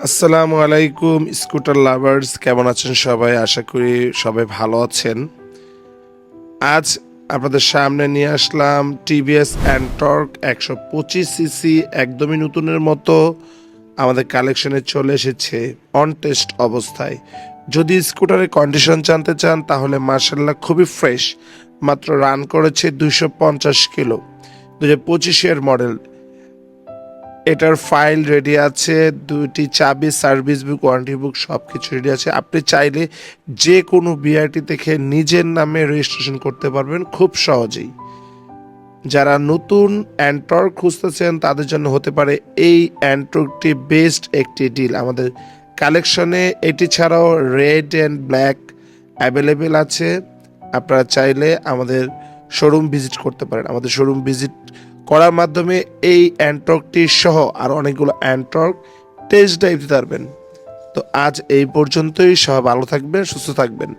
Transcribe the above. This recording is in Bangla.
আসসালামু আলাইকুম স্কুটার লাভার্স, কেমন আছেন সবাই? আশা করি সবাই ভালো আছেন। আজ আপনাদের সামনে নিয়ে আসলাম টিভিএস অ্যান্টর্ক 125 সিসি, একদমই নতুনের মতো আমাদের কালেকশনে চলে এসেছে অন টেস্ট অবস্থায়। যদি স্কুটারের কন্ডিশন জানতে চান তাহলে মার্শাল্লাহ খুবই ফ্রেশ, মাত্র রান করেছে 250 কিলো, 2025-এর মডেল। এটার ফাইল রেডি আছে, দুইটি চাবি, সার্ভিস বুক, ওয়ারেন্টি বুক সব কিছু রেডি আছে। আপনি চাইলে যে কোনো বিআরটি থেকে নিজের নামে রেজিস্ট্রেশন করতে পারবেন খুব সহজেই। যারা নতুন অ্যান্টর্ক খুঁজতেছেন তাদের জন্য হতে পারে এই অ্যান্টর্কটি বেস্ট একটি ডিল। আমাদের কালেকশনে এটি ছাড়াও রেড অ্যান্ড ব্ল্যাক অ্যাভেলেবেল আছে। আপনারা চাইলে আমাদের শোরুম ভিজিট করতে পারেন। আমাদের শোরুম ভিজিট করার মাধ্যমে এই অ্যান্টর্কটি সহ আর অনেকগুলো অ্যান্টর্ক টেস্ট ড্রাইভ দিতে পারবেন। তো আজ এই পর্যন্তই। সবাই ভালো থাকবেন, সুস্থ থাকবেন।